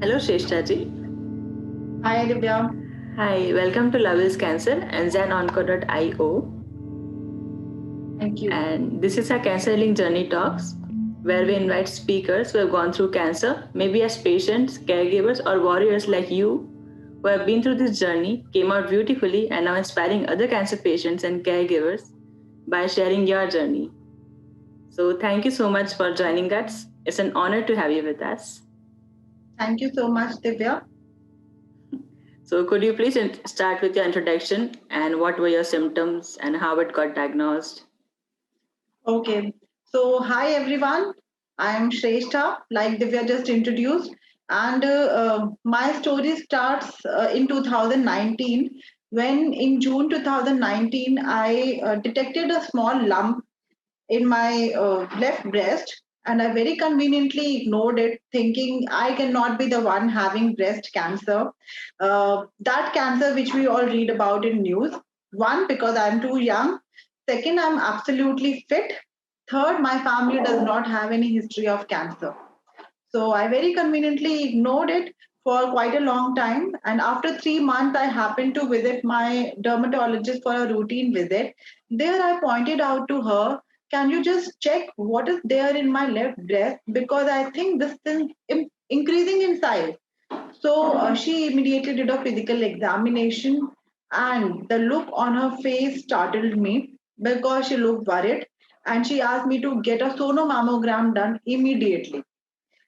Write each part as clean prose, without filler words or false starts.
Hello, Shrestha ji. Hi, Divya. Hi, welcome to Love is Cancer and ZenOnco.io. Thank you. And this is our Cancer Healing Journey Talks, where we invite speakers who have gone through cancer, maybe as patients, caregivers, or warriors like you who have been through this journey, came out beautifully, and are inspiring other cancer patients and caregivers by sharing your journey. So, thank you so much for joining us. It's an honor to have you with us. Thank you so much, Divya. So, could you please start with your introduction and what were your symptoms and how it got diagnosed? Okay. So, hi, everyone. I am Shrestha, like Divya just introduced. And my story starts in 2019 when, in June 2019, I detected a small lump in my left breast, and I very conveniently ignored it, thinking I cannot be the one having breast cancer. That cancer which we all read about in news. One, because I'm too young. Second, I'm absolutely fit. Third, my family does not have any history of cancer. So I very conveniently ignored it for quite a long time. And after 3 months, I happened to visit my dermatologist for a routine visit. There, I pointed out to her, can you just check what is there in my left breast? Because I think this thing increasing in size. So she immediately did a physical examination, and the look on her face startled me because she looked worried, and she asked me to get a sonomammogram done immediately.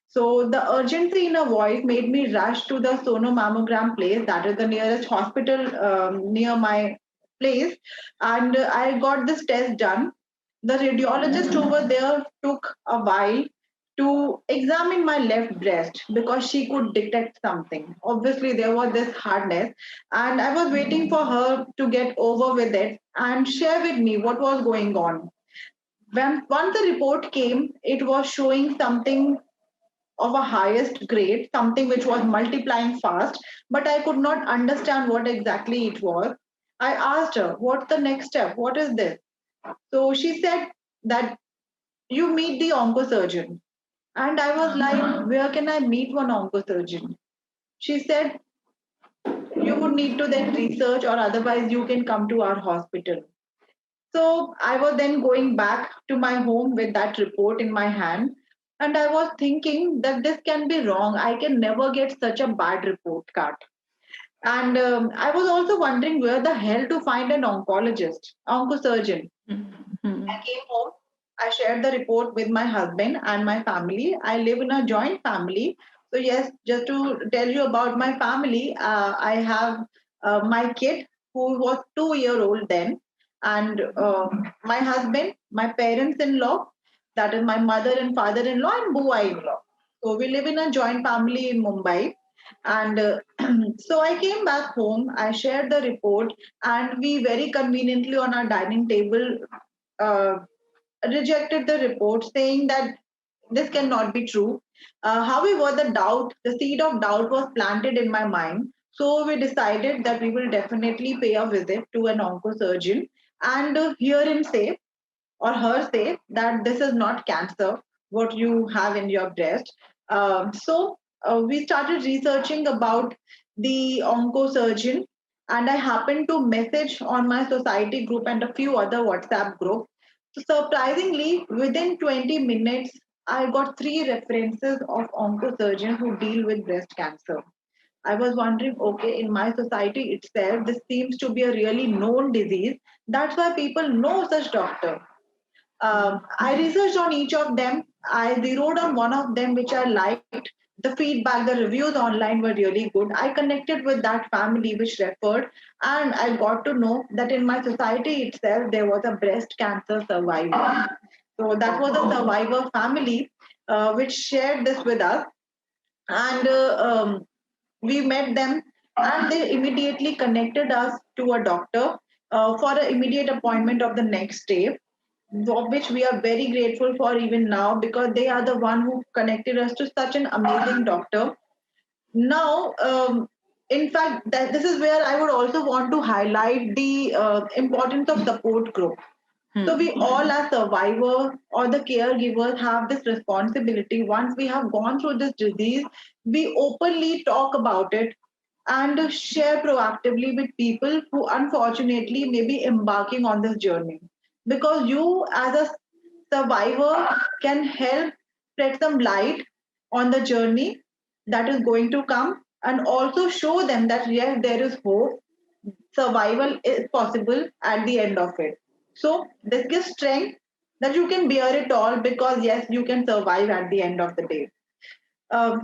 So the urgency in her voice made me rush to the sonomammogram place, that is the nearest hospital near my place, and I got this test done. The radiologist over there took a while to examine my left breast because she could detect something. Obviously, there was this hardness, and I was waiting for her to get over with it and share with me what was going on. When once the report came, it was showing something of a highest grade, something which was multiplying fast, but I could not understand what exactly it was. I asked her, what's the next step? What is this? So she said that you meet the oncosurgeon. And I was like, where can I meet one oncosurgeon? She said, you would need to then research, or otherwise you can come to our hospital. So I was then going back to my home with that report in my hand. And I was thinking that this can be wrong. I can never get such a bad report card. And I was also wondering where the hell to find an oncologist, oncosurgeon. Mhm. I came home. I shared the report with my husband and my family. I live in a joint family. So, yes, just to tell you about my family, I have my kid who was 2 year old then, and my husband, my parents in law, that is my mother and father in law, and Bua in law. So, we live in a joint family in Mumbai. And so I came back home, I shared the report, and we very conveniently on our dining table uh, rejected the report, saying that this cannot be true. However, the seed of doubt was planted in my mind. So we decided that we will definitely pay a visit to an oncosurgeon and hear him say or her say that this is not cancer, what you have in your breast. So we started researching about the oncosurgeon, and I happened to message on my society group and a few other WhatsApp groups. So surprisingly, within 20 minutes, I got three references of oncosurgeons who deal with breast cancer. I was wondering, okay, in my society itself, this seems to be a really known disease. That's why people know such doctor. I researched on each of them. I zeroed on one of them, which I liked. The feedback, the reviews online were really good. I connected with that family which referred, and I got to know that in my society itself, there was a breast cancer survivor. So that was a survivor family which shared this with us. And we met them, and they immediately connected us to a doctor for an immediate appointment of the next day, of which we are very grateful for even now, because they are the one who connected us to such an amazing doctor. Now, in fact, that this is where I would also want to highlight the importance of support group. So we Hmm. all as survivor or the caregivers have this responsibility. Once we have gone through this disease, we openly talk about it and share proactively with people who unfortunately may be embarking on this journey. Because you as a survivor can help spread some light on the journey that is going to come and also show them that yes, there is hope, survival is possible at the end of it. So this gives strength that you can bear it all because yes, you can survive at the end of the day.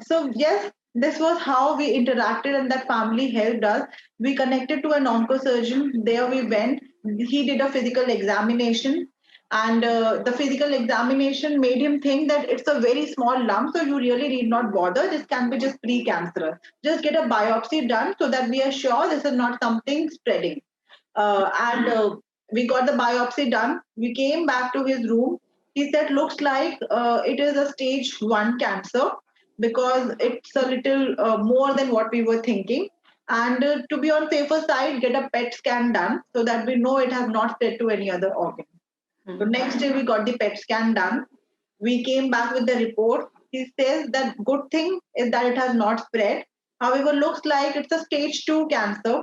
So yes, this was how we interacted, and that family helped us. We connected to an oncosurgeon. There we went. He did a physical examination, and the physical examination made him think that it's a very small lump, so you really need not bother. This can be just pre-cancerous. Just get a biopsy done so that we are sure this is not something spreading. And we got the biopsy done. We came back to his room. He said, looks like it is a stage 1 cancer because it's a little more than what we were thinking. And to be on safer side, get a PET scan done so that we know it has not spread to any other organ. So Hmm. next day we got the PET scan done. We came back with the report. He says that good thing is that it has not spread. However, looks like it's a stage 2 cancer.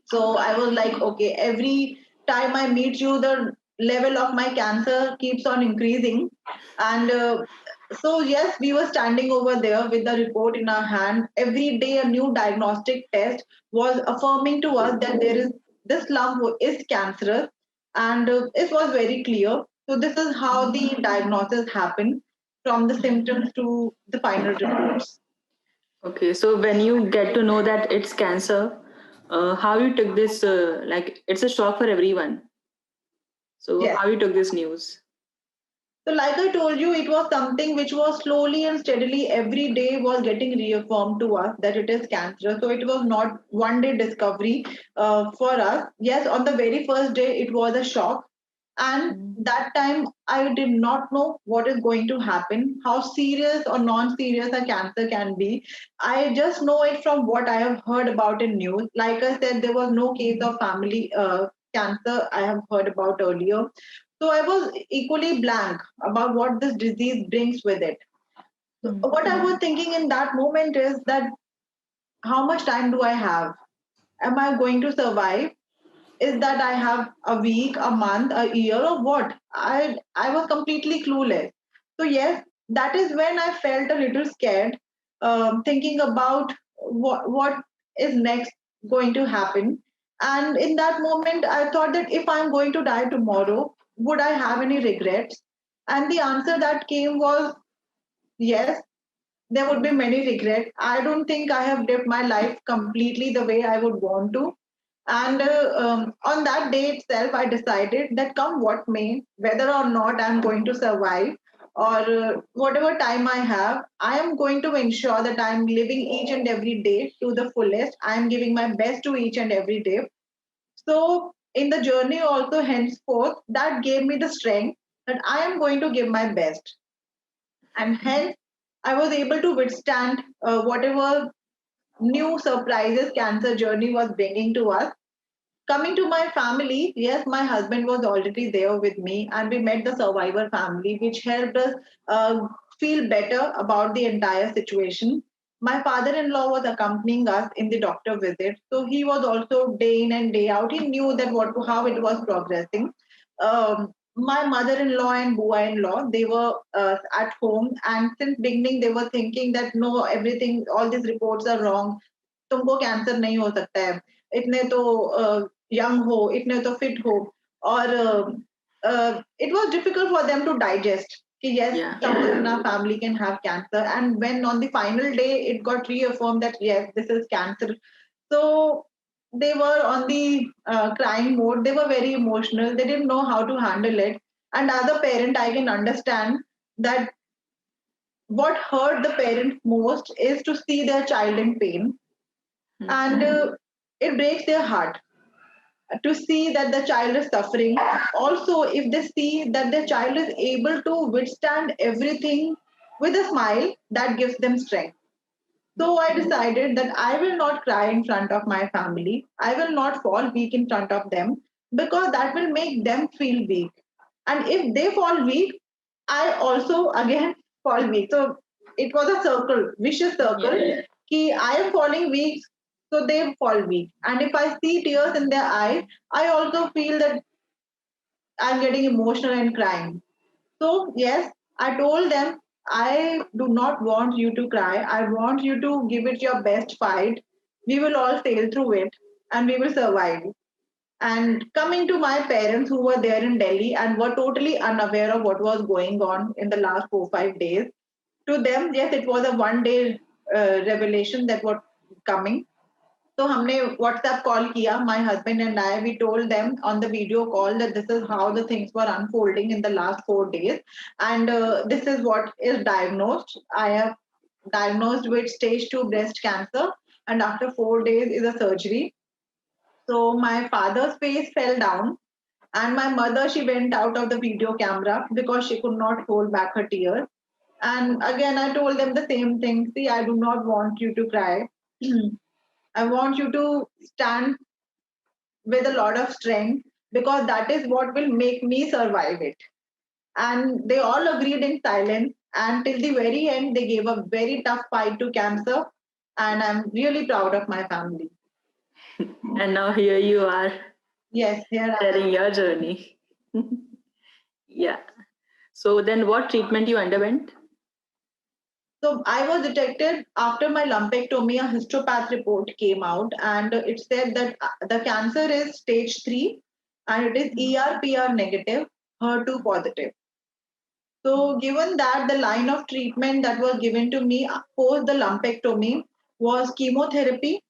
So I was like, okay, every time I meet you, the level of my cancer keeps on increasing. And so, yes, we were standing over there with the report in our hand. Every day, a new diagnostic test was affirming to us that there is this lump is cancerous, and it was very clear. So, this is how the diagnosis happened from the symptoms to the final reports. Okay, so when you get to know that it's cancer, how you took this? Like, it's a shock for everyone. So Yes. how you took this news? So, like I told you, it was something which was slowly and steadily every day was getting reaffirmed to us that it is cancer. So, it was not one day discovery for us. Yes, on the very first day, it was a shock. And Hmm. that time, I did not know what is going to happen, how serious or non serious a cancer can be. I just know it from what I have heard about in news. Like I said, there was no case of family cancer I have heard about earlier. So I was equally blank about what this disease brings with it. So Hmm. what I was thinking in that moment is that how much time do I have? Am I going to survive? Is that I have a week, a month, a year, or what? I was completely clueless. So yes, that is when I felt a little scared, thinking about what is next going to happen. And in that moment, I thought that if I'm going to die tomorrow, would I have any regrets? And the answer that came was yes, there would be many regrets. I don't think I have lived my life completely the way I would want to. And on that day itself, I decided that come what may, whether or not I'm going to survive or whatever time I have, I am going to ensure that I'm living each and every day to the fullest. I am giving my best to each and every day. So, in the journey, also henceforth, that gave me the strength that I am going to give my best. And hence, I was able to withstand whatever new surprises cancer journey was bringing to us. Coming to my family, yes, my husband was already there with me, and we met the survivor family, which helped us uh, feel better about the entire situation. My father in law was accompanying us in the doctor visit, so he was also day in and day out. He knew that what how it was progressing. My mother-in-law and Bua-in-law, they were at home, and since beginning they were thinking that no, everything, all these reports are wrong. तुमको cancer नहीं हो सकता है इतने तो young हो इतने तो फिट हो और it was difficult for them to digest कि yes Yeah. someone in our family can have cancer and when on the final day it got reaffirmed that yes this is cancer so they were on the crying mode they were very emotional they didn't know how to handle it and as a parent I can understand that what hurt the parent most is to see their child in pain Hmm. and it breaks their heart to see that the child is suffering. Also, if they see that their child is able to withstand everything with a smile, that gives them strength. So I decided that I will not cry in front of my family. I will not fall weak in front of them because that will make them feel weak. And if they fall weak, I also again fall weak. So it was a circle, vicious circle. Yeah. Ki I am falling weak, so they fall weak. And if I see tears in their eyes, I also feel that I'm getting emotional and crying. So, yes, I told them, I do not want you to cry. I want you to give it your best fight. We will all sail through it and we will survive. And coming to my parents who were there in Delhi and were totally unaware of what was going on in the last 4 5 days, to them, yes, it was a 1 day revelation that was coming. तो हमने WhatsApp call किया, my husband and I, we told them on the video call that this is how the things were unfolding in the last 4 days, and this is what is diagnosed. I have diagnosed with stage 2 breast cancer, and after 4 days is a surgery. So my father's face fell down, and my mother, she went out of the video camera because she could not hold back her tears. And again, I told them the same thing. See, I do not want you to cry. I want you to stand with a lot of strength because that is what will make me survive it. And they all agreed in silence. And till the very end, they gave a very tough fight to cancer. And I'm really proud of my family. And now here you are Yes, here I sharing am. your journey. Yeah. So then what treatment you underwent? So I was detected after my lumpectomy, a histopath report came out, and it said that the cancer is stage 3 and it is ER/PR negative, HER2 positive. So, given that the line of treatment that was given to me post the lumpectomy was chemotherapy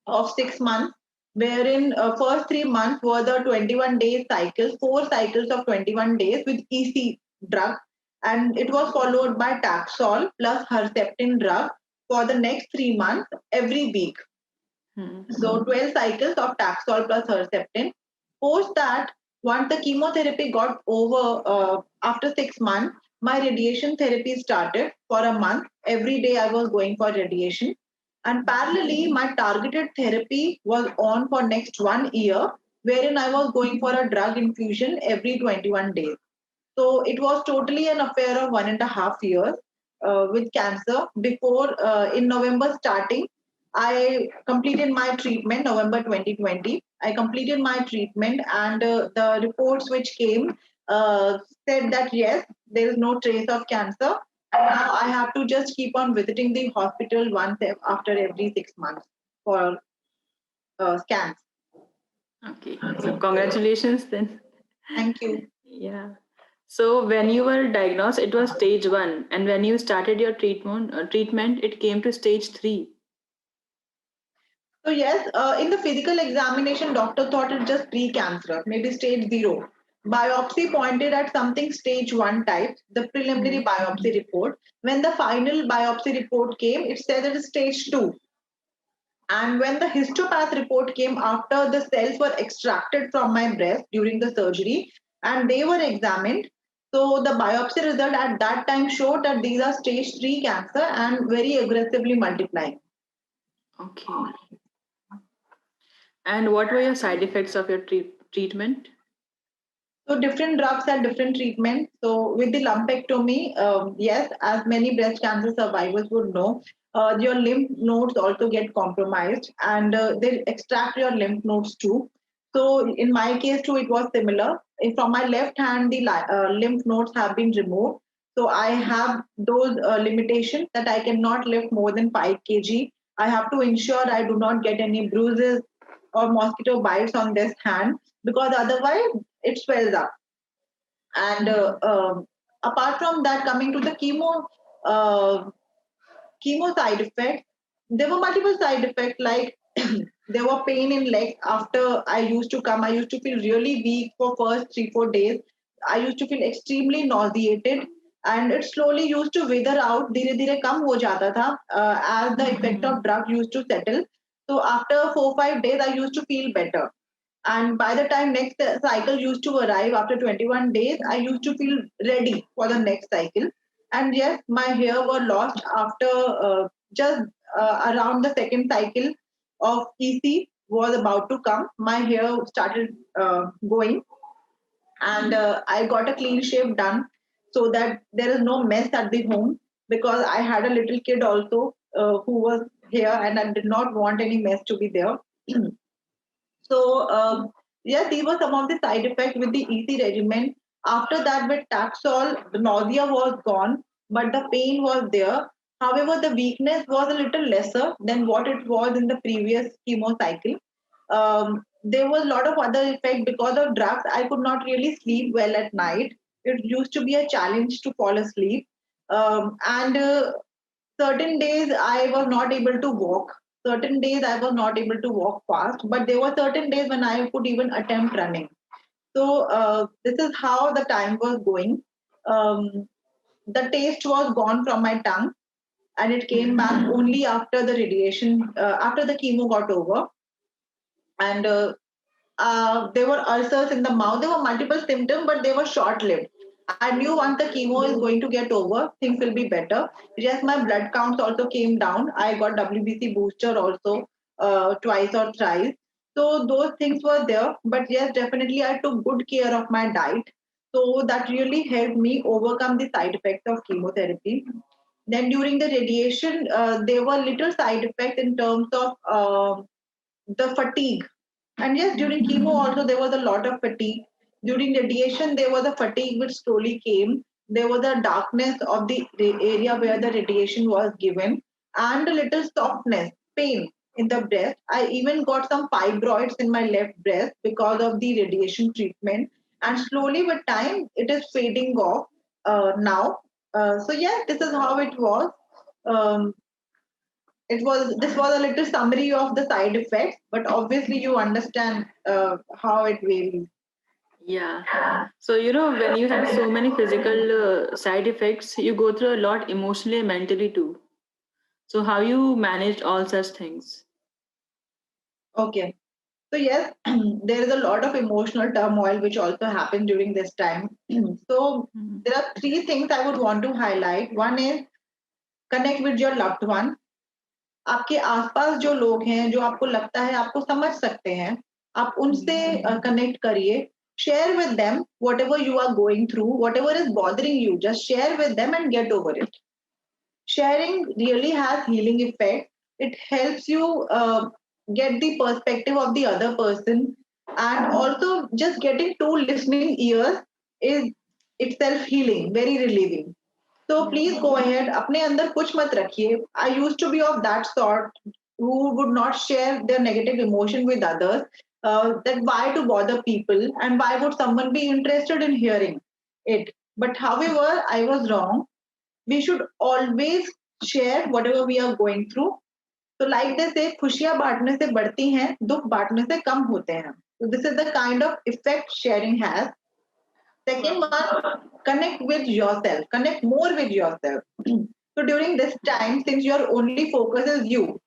of 6 months, wherein first 3 months were the 21 day cycles, 4 cycles of 21 days with EC drug, and it was followed by Taxol plus Herceptin drug for the next 3 months every week. So 12 cycles of Taxol plus Herceptin. Post that, once the chemotherapy got over after 6 months, my radiation therapy started for a month. Every day I was going for radiation. And parallelly, my targeted therapy was on for next 1 year, wherein I was going for a drug infusion every 21 days. So it was totally an affair of 1.5 years with cancer. Before, in November starting, I completed my treatment, November 2020. I completed my treatment, and the reports which came said that yes, there is no trace of cancer. And now I have to just keep on visiting the hospital once after every 6 months for scans. Okay. So congratulations then. Thank you. Yeah. So when you were diagnosed, it was stage 1, and when you started your treatment, it came to stage 3. So yes, in the physical examination, doctor thought it just pre-cancer, maybe stage 0. Biopsy pointed at something stage 1 type, the preliminary biopsy report. When the final biopsy report came, it said it is stage 2. And when the histopath report came after the cells were extracted from my breast during the surgery and they were examined, so the biopsy result at that time showed that these are stage 3 cancer and very aggressively multiplying. Okay. And what were your side effects of your treatment? So different drugs have different treatments. So with the lumpectomy, yes, as many breast cancer survivors would know, your lymph nodes also get compromised, and they extract your lymph nodes too. So in my case too, it was similar. From my left hand, the lymph nodes have been removed. So I have those limitations that I cannot lift more than 5 kg. I have to ensure I do not get any bruises or mosquito bites on this hand because otherwise it swells up. And apart from that, coming to the uh, chemo side effects, there were multiple side effects like there were pain in legs after I used to come. I used to feel really weak for first 3 4 days. I used to feel extremely nauseated, and it slowly used to wither out. धीरे धीरे कम हो जाता था as the effect of drug used to settle. So after 4 5 days, I used to feel better. And by the time next cycle used to arrive after 21 days, I used to feel ready for the next cycle. And yes, my hair were lost after just around the second cycle of EC was about to come. My hair started going. and I got a clean shave done so that there is no mess at the home, because I had a little kid also who was here, and I did not want any mess to be there. So yeah, these were some of the side effects with the EC regimen. After that, with Taxol, the nausea was gone, but the pain was there. However, the weakness was a little lesser than what it was in the previous chemo cycle. There was a lot of other effect because of drugs. I could not really sleep well at night. It used to be a challenge to fall asleep. And certain days I was not able to walk. Certain days I was not able to walk fast, but there were certain days when I could even attempt running. So this is how the time was going. um, the taste was gone from my tongue, and it came back only after the radiation, after the chemo got over. And there were ulcers in the mouth. There were multiple symptoms, but they were short lived. I knew once the chemo is going to get over, things will be better. Yes, my blood counts also came down. I got WBC booster also twice or thrice. So those things were there. But yes, definitely I took good care of my diet. So that really helped me overcome the side effects of chemotherapy. Then during the radiation, there were little side effects in terms of the fatigue. And yes, during chemo also there was a lot of fatigue. During radiation, there was a fatigue which slowly came. There was a darkness of the area where the radiation was given, and a little softness, pain in the breast. I even got some fibroids in my left breast because of the radiation treatment. And slowly with time, it is fading off now. So yeah, this is how it was. Um, it was This was a little summary of the side effects, but obviously you understand how it varies. Yeah. So, when you have so many physical side effects, you go through a lot emotionally and mentally too. So, how you managed all such things? Okay, so yes, there is a lot of emotional turmoil which also happened during this time. So Mhm. there are three things I would want to highlight. One is connect with your loved one. आपके आसपास जो लोग हैं, जो आपको लगता है आपको समझ सकते हैं, आप उनसे कनेक्ट करिए. Share with them whatever you are going through, whatever is bothering you, just share with them and get over it. Sharing really has healing effect. It helps you get the perspective of the other person, and also just getting two listening ears is itself healing, very relieving. So please Yes. go ahead. अपने अंदर कुछ मत रखिए. I used to be of that sort who would not share their negative emotion with others. That why to bother people, and why would someone be interested in hearing it? But however, I was wrong. We should always share whatever we are going through. So like they say, खुशियां बांटने से बढ़ती हैं, दुख बांटने से कम होते हैं. So this is the kind of effect sharing has. Second one, connect with yourself. Connect more with yourself. So during this time, since your only focus is you,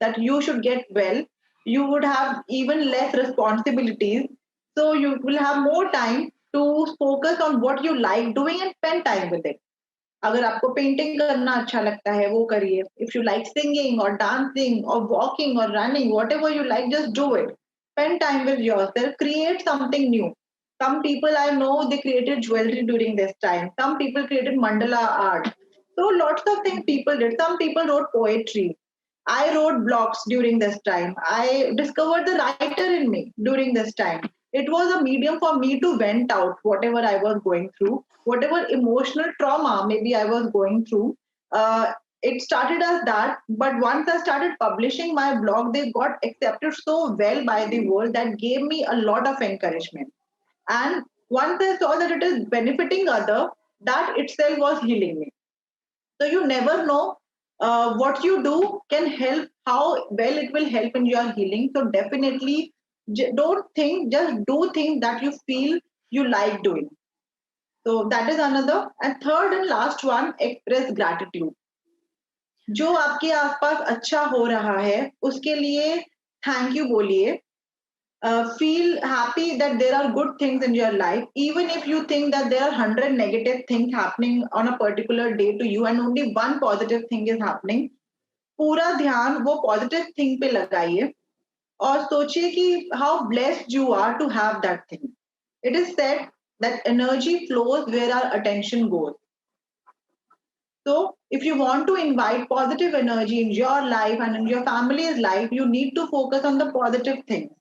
that you should get well, you would have even less responsibilities. So you will have more time to focus on what you like doing and spend time with it. अगर आपको painting करना अच्छा लगता है वो करिए. If you like singing और dancing और वॉकिंग और running, what ever you like, just do it. Spend time with yourself, create something new. Some people I know, they created jewelry during this time. Some people created mandala art. So lots of things people did. Some people wrote poetry. I wrote blogs during this time. I discovered the writer in me during this time. It was a medium for me to vent out whatever I was going through, whatever emotional trauma maybe I was going through. It started as that, but once I started publishing my blog, they got accepted so well by the world that gave me a lot of encouragement. And once I saw that it is benefiting other, that itself was healing me. So you never know what you do can help, how well it will help in your healing. So definitely don't think, just do things that you feel you like doing. So that is another. And third and last one, express gratitude. जो आपके आसपास अच्छा हो रहा है उसके लिए thank you बोलिए. Feel happy that there are good things in your life, even if you think that there are 100 negative things happening on a particular day to you and only one positive thing is happening. पूरा ध्यान वो positive thing पे लगाइए और सोचिए कि how blessed you are to have that thing. It is said that energy flows where our attention goes. So, if you want to invite positive energy in your life and in your family's life, you need to focus on the positive things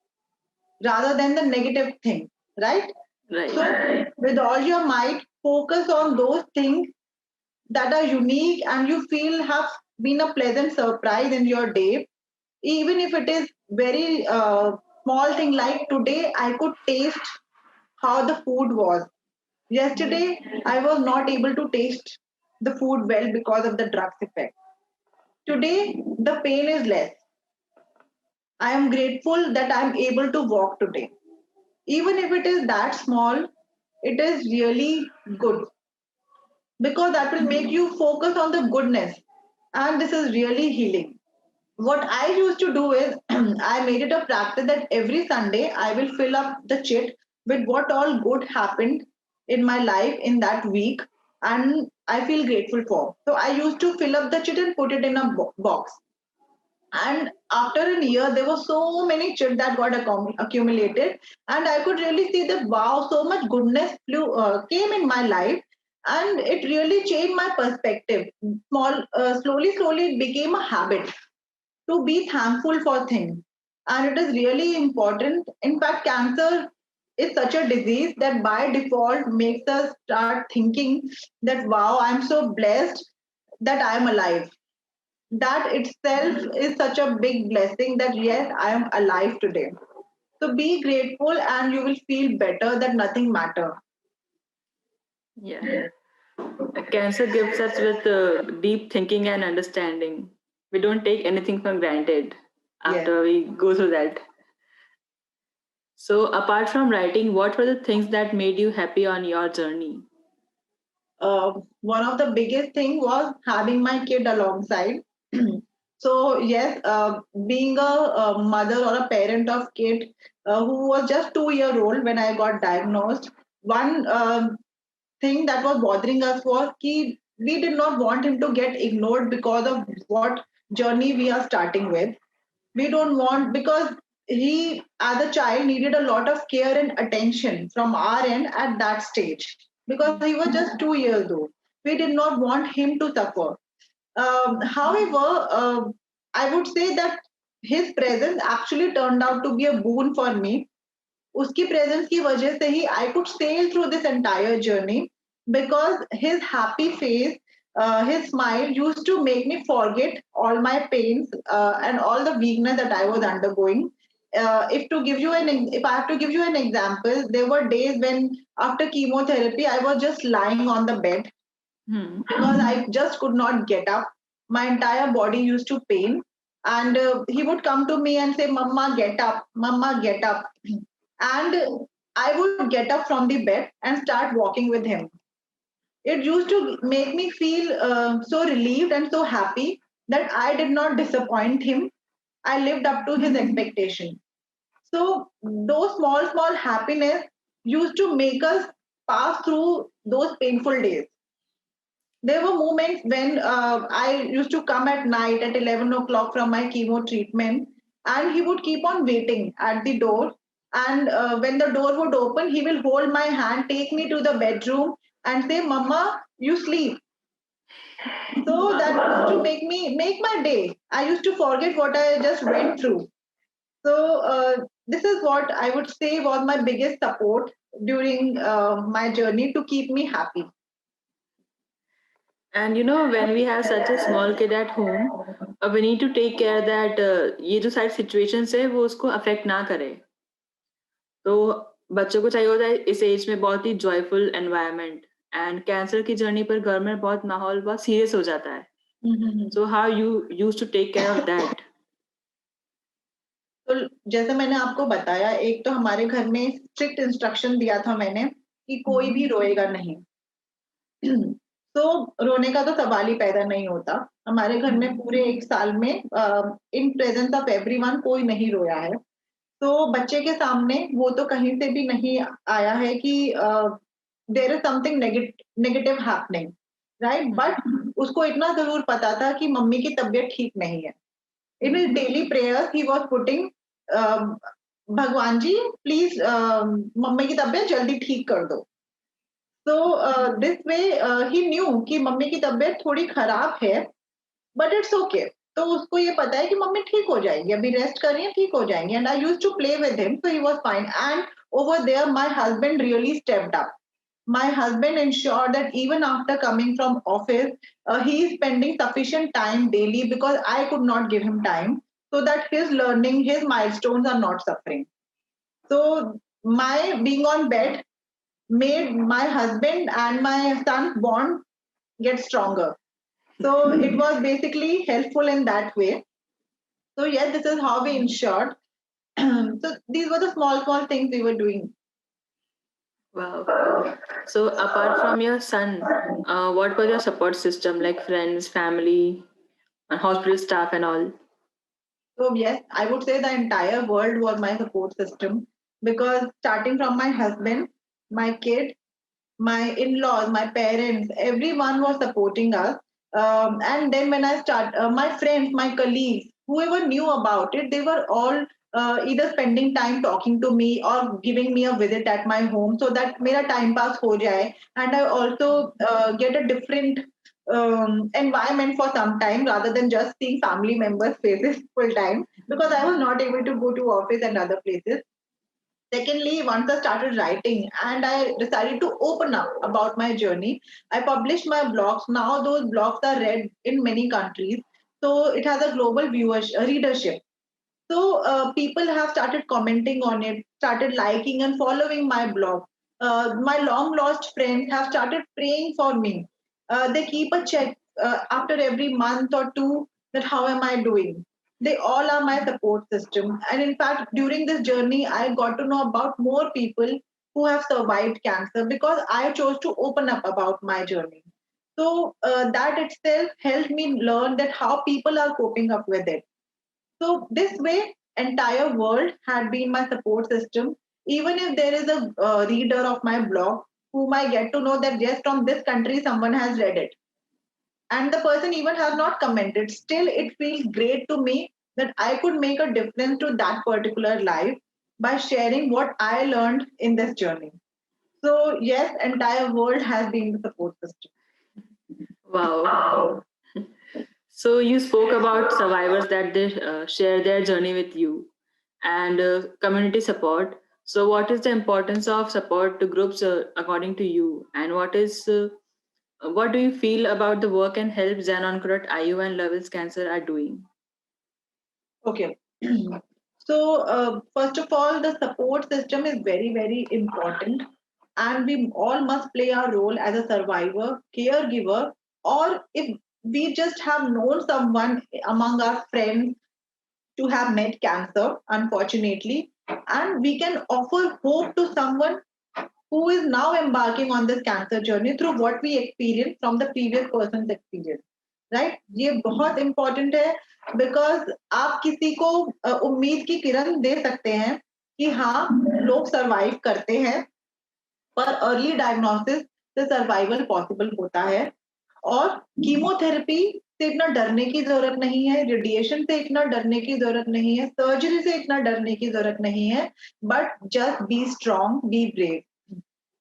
rather than the negative things, right? So, Right. with all your might, focus on those things that are unique and you feel have been a pleasant surprise in your day, even if it is very small thing like today I could taste how the food was. Yesterday, I was not able to taste the food well because of the drugs effect. Today, the pain is less. I am grateful that I am able to walk today. Even if it is that small, it is really good because that will make you focus on the goodness. And this is really healing. What I used to do is I made it a practice that every Sunday I will fill up the chit with what all good happened in my life in that week and I feel grateful for. So I used to fill up the chit and put it in a box. And after a year, there were so many chit that got accumulated, and I could really see that wow, so much goodness came in my life, and it really changed my perspective. Slowly, it became a habit to be thankful for things. And it is really important. In fact, cancer is such a disease that by default makes us start thinking that, wow, I'm so blessed that I'm alive. That itself is such a big blessing that, yes, I am alive today. So be grateful and you will feel better that nothing matters. Yeah. Cancer gives us with deep thinking and understanding. We don't take anything for granted Yes. after we go through that. So, apart from writing, what were the things that made you happy on your journey? One of the biggest thing was having my kid alongside. So yes, being a mother or a parent of kid who was just 2 year old when I got diagnosed, one thing that was bothering us was ki we did not want him to get ignored because of what journey we are starting with. We don't want because he as a child needed a lot of care and attention from our end at that stage because he was just 2 years old. We did not want him to suffer. However, I would say that his presence actually turned out to be a boon for me. उसकी presence की वजह से ही I could sail through this entire journey because his happy face, his smile used to make me forget all my pains and all the weakness that I was undergoing. If I have to give you an example, there were days when after chemotherapy I was just lying on the bed Hmm. because I just could not get up. My entire body used to pain, and he would come to me and say, "Mama, get up, Mama, get up," and I would get up from the bed and start walking with him. It used to make me feel so relieved and so happy that I did not disappoint him. I lived up to his expectation. So those small happiness used to make us pass through those painful days. There were moments when I used to come at night at 11 o'clock from my chemo treatment, and he would keep on waiting at the door. And when the door would open, he will hold my hand, take me to the bedroom, and say, "Mama, you sleep." So that used to make my day. I used to forget what I just went through. So this is what I would say was my biggest support during my journey to keep me happy. And you know, when we have such a small kid at home, we need to take care that ये जो सारी situations है वो उसको affect ना करे. तो बच्चों को चाहिए होता है इस एज में बहुत ही जॉयफुल एनवायरनमेंट एंड कैंसर की जर्नी पर घर में बहुत माहौल बहुत सीरियस हो जाता है. So how you use to take care of that? तो जैसे मैंने आपको बताया, एक तो हमारे घर में स्ट्रिक्ट इंस्ट्रक्शन दिया था मैंने कि कोई भी रोएगा नहीं. तो रोने का तो सवाल ही पैदा नहीं होता. हमारे घर में पूरे 1 साल में इन प्रेजेंस ऑफ एवरीवन कोई नहीं रोया है. तो बच्चे के सामने वो तो कहीं से भी नहीं आया है कि there is something negative happening, right. But उसको इतना जरूर पता था कि मम्मी की तबीयत ठीक नहीं है. In his daily prayers he was putting, भगवान जी प्लीज मम्मी की तबीयत जल्दी ठीक कर दो. So this way he knew कि मम्मी की तबीयत थोड़ी खराब है, but it's okay. तो उसको ये पता है कि मम्मी ठीक हो जाएंगी, अभी रेस्ट कर रही है, ठीक हो जाएंगी. And I used to play with him, so he was fine. And over there, my husband really stepped up. My husband ensured that even after coming from office, he is spending sufficient time daily because I could not give him time, so that his learning, his milestones are not suffering. So my being on bed made my husband and my son's bond get stronger. So it was basically helpful in that way. So yes, this is how we ensured. So these were the small things we were doing. Wow. So apart from your son, what was your support system, like friends, family, and hospital staff and all? So yes, I would say the entire world was my support system, because starting from my husband, my kid, my in-laws, my parents, everyone was supporting us. And then when I start, my friends, my colleagues, whoever knew about it, they were all either spending time talking to me or giving me a visit at my home, so that mera time pass ho jaye, and I also get a different environment for some time rather than just seeing family members' faces full time, because I was not able to go to office and other places. Secondly, once I started writing and I decided to open up about my journey, I published my blogs. Now those blogs are read in many countries. So it has a global readership. So people have started commenting on it, started liking and following my blog. My long lost friends have started praying for me. They keep a check after every month or two, that how am I doing. They all are my support system. And in fact, during this journey, I got to know about more people who have survived cancer because I chose to open up about my journey. So that itself helped me learn that how people are coping up with it. So this way, entire world had been my support system. Even if there is a reader of my blog whom I get to know that yes, from this country someone has read it, and the person even has not commented, still it feels great to me that I could make a difference to that particular life by sharing what I learned in this journey. So yes, entire world has been the support system. Wow. So you spoke about survivors that they share their journey with you, and community support. So what is the importance of support to groups according to you, and what do you feel about the work and help Xenon IU and Levels Cancer are doing? Okay. So, first of all, the support system is very important, and we all must play our role as a survivor, caregiver, or if we just have known someone among our friends to have met cancer, unfortunately, and we can offer hope to someone who is now embarking on this cancer journey through what we experienced from the previous person's experience. Right, ये बहुत important है, because आप किसी को उम्मीद की किरण दे सकते हैं कि हाँ, लोग सरवाइव करते हैं, पर अर्ली डायग्नोसिस से सर्वाइवल पॉसिबल होता है. और कीमोथेरेपी से इतना डरने की जरूरत नहीं है, रेडिएशन से इतना डरने की जरूरत नहीं है, सर्जरी से इतना डरने की जरूरत नहीं है, but just be strong, be brave.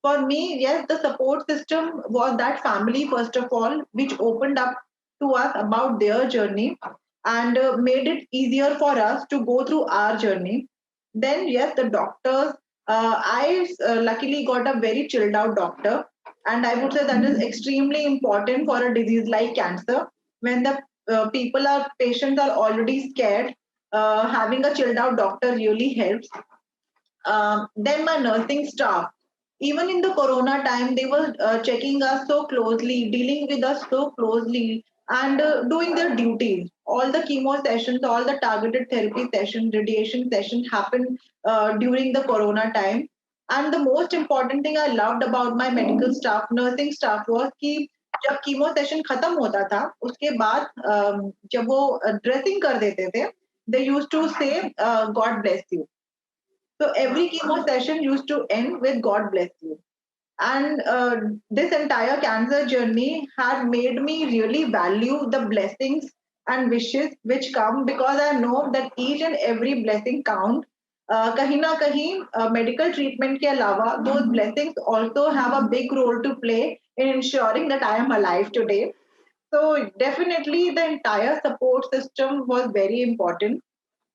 For me, yes, the support system was that family, first of all, which opened up to us about their journey and made it easier for us to go through our journey. Then, yes, the doctors. I luckily got a very chilled out doctor, and I would say that is extremely important for a disease like cancer. When the patients are already scared, having a chilled out doctor really helps. Then my nursing staff, even in the corona time, they were checking us so closely, dealing with us so closely, and doing their duties. All the chemo sessions, all the targeted therapy sessions, radiation sessions happened during the corona time. And the most important thing I loved about my medical staff, nursing staff, was कि जब chemo session खत्म होता था, उसके बाद जब वो dressing कर देते थे, they used to say God bless you. So every chemo session used to end with God bless you. And this entire cancer journey had made me really value the blessings and wishes which come, because I know that each and every blessing count. कहीं ना कहीं medical treatment के अलावा those blessings also have a big role to play in ensuring that I am alive today. So definitely the entire support system was very important.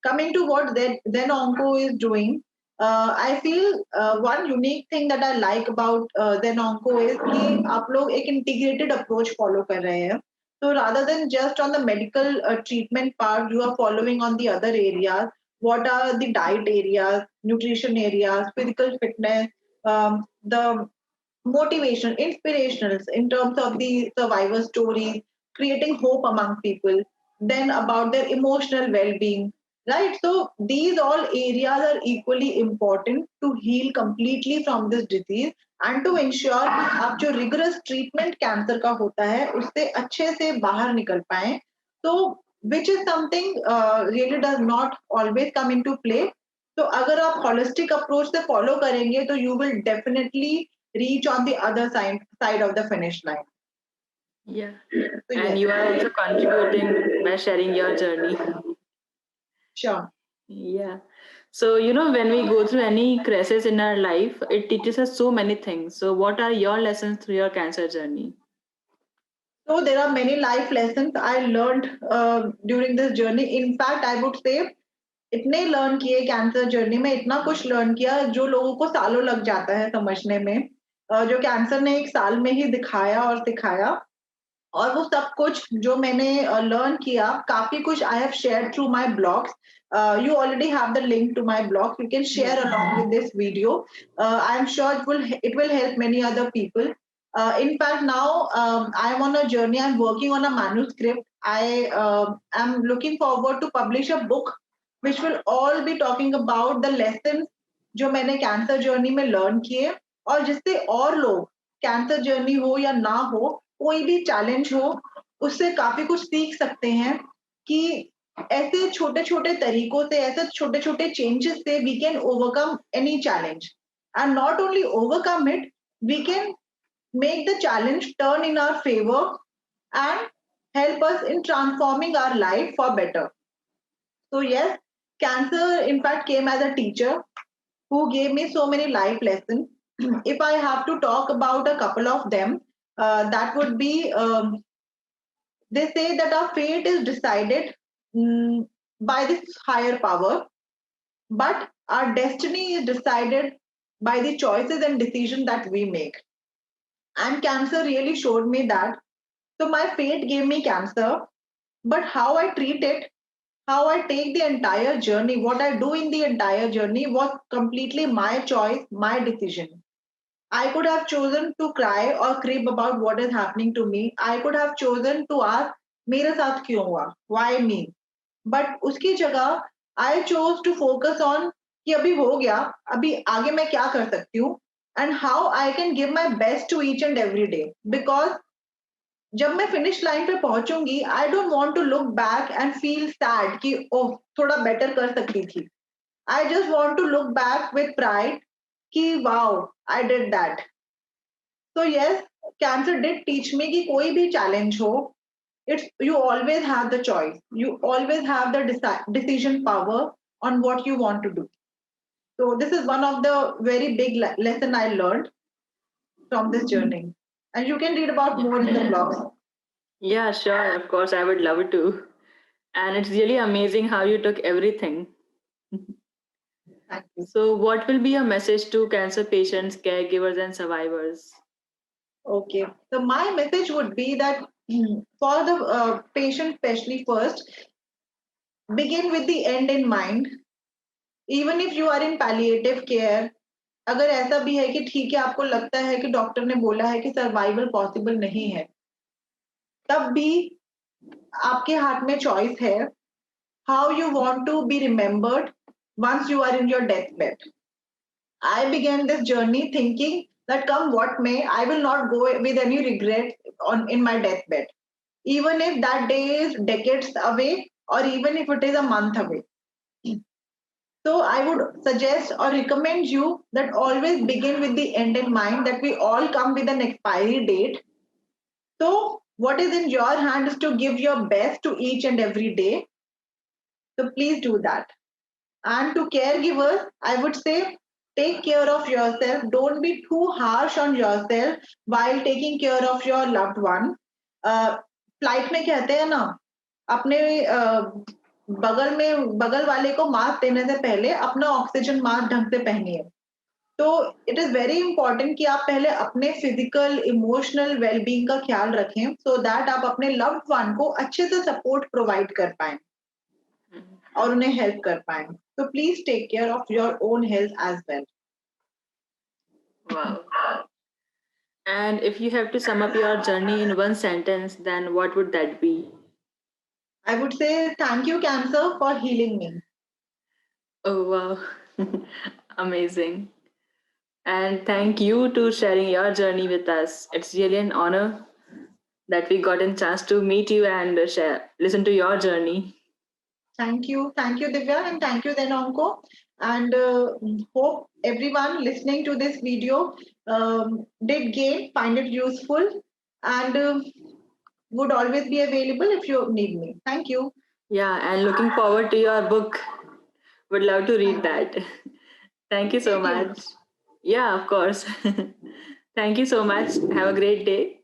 Coming to what then Onco is doing, I feel one unique thing that I like about then Onco is कि आप लोग एक integrated approach follow कर रहे हैं. So rather than just on the medical treatment part, you are following on the other areas. What are the diet areas, nutrition areas, physical fitness, the motivation, inspirationals in terms of the survivor stories, creating hope among people, then about their emotional well-being, right? So these all areas are equally important to heal completely from this disease and to ensure कि आप जो rigorous treatment cancer का होता है उससे अच्छे से बाहर निकल पाए. So which is something really does not always come into play. तो अगर आप holistic approach से follow करेंगे तो you will definitely reach on the other side of the finish line. Yeah. So And yes, you are also contributing by sharing your journey. sure. Yeah. So, when we go through any crisis in our life, it teaches us so many things. So, what are your lessons through your cancer journey? So there are many life lessons I learned during this journey. In fact, I would say इतने learn किए cancer journey में, इतना कुछ learn किया जो लोगों को सालों लग जाता है समझने में, जो कैंसर ने एक साल में ही दिखाया और सिखाया. और वो सब कुछ जो मैंने लर्न किया, काफी कुछ I have share through my blogs. You already have the link to my blog. You can share Yeah. along with this video. I am sure it will help many other people. In fact, now I am on a journey. I'm working on a manuscript. I am looking forward to publish a book, which will all be talking about the lessons जो मैंने cancer journey में learn किए, और जिससे और लोग cancer journey हो या ना हो, कोई भी चैलेंज हो, उससे काफी कुछ सीख सकते हैं कि ऐसे छोटे छोटे तरीकों से, ऐसे छोटे छोटे चेंजेस से we can overcome any challenge, and not only overcome it, we can make the challenge turn in our favor and help us in transforming our life for better. So yes, cancer in fact came as a teacher who gave me so many life lessons. If I have to talk about a couple of them, that would be they say that our fate is decided by this higher power, but our destiny is decided by the choices and decisions that we make. And cancer really showed me that. So my fate gave me cancer, but how I treat it, how I take the entire journey, what I do in the entire journey was completely my choice, my decision. I could have chosen to cry or crib about what is happening to me. I could have chosen to ask, मेरे साथ क्यों हुआ? Why me? But उसकी जगह I chose to focus on कि अभी हो गया, अभी आगे मैं क्या कर सकती हूँ, and how I can give my best to each and every day. Because जब मैं फिनिश लाइन पे पहुंचूंगी, I don't want to look back and feel sad कि ओह थोड़ा बेटर कर सकती थी. I just want to look back with pride कि wow I did that. So yes, cancer did teach me कि कोई भी चैलेंज हो, it's you always have the choice, you always have the decision power on what you want to do. So this is one of the very big lesson I learned from this journey, and you can read about more in the blogs. Yeah, sure. Of course, I would love to. And it's really amazing how you took everything. Thank you. So, what will be your message to cancer patients, caregivers, and survivors? Okay, so my message would be that for the patient, especially first, begin with the end in mind. Even if you are in palliative care, अगर ऐसा भी है कि ठीक है, आपको लगता है कि डॉक्टर ने बोला है कि सर्वाइवल पॉसिबल नहीं है, तब भी आपके हाथ में चॉइस है how you want to be remembered once you are in your deathbed. I began this journey thinking that come what may, I will not go with any regret on in my deathbed, even if that day is decades away or even if it is a month away. So I would suggest or recommend you that always begin with the end in mind, that we all come with an expiry date. So what is in your hand is to give your best to each and every day. So please do that. And to caregivers, I would say take care of yourself. Don't be too harsh on yourself while taking care of your loved one. Flight में कहते हैं ना, अपने बगल वाले को mask देने से पहले अपना ऑक्सीजन मास्क ढंग से पहनिए. तो इट इज वेरी इंपॉर्टेंट कि आप पहले अपने फिजिकल इमोशनल वेलबींग का ख्याल रखें सो दैट आप अपने लव्ड वन को अच्छे से सपोर्ट प्रोवाइड कर पाए और उन्हें हेल्प कर पाए. तो please take care of your own health as well. Wow. And if you have to sum up your journey in one sentence, then what would that be? I would say thank you, cancer, for healing me. Oh, wow. Amazing. And thank you to sharing your journey with us. It's really an honor that we got a chance to meet you and listen to your journey. Thank you, Divya, and thank you, Denonko. And hope everyone listening to this video did gain, find it useful, and would always be available if you need me. Thank you. Yeah, and looking forward to your book. Would love to read Thank that. Thank you you. so Stay tuned. much. Yeah, of course. Thank you so much. Have a great day.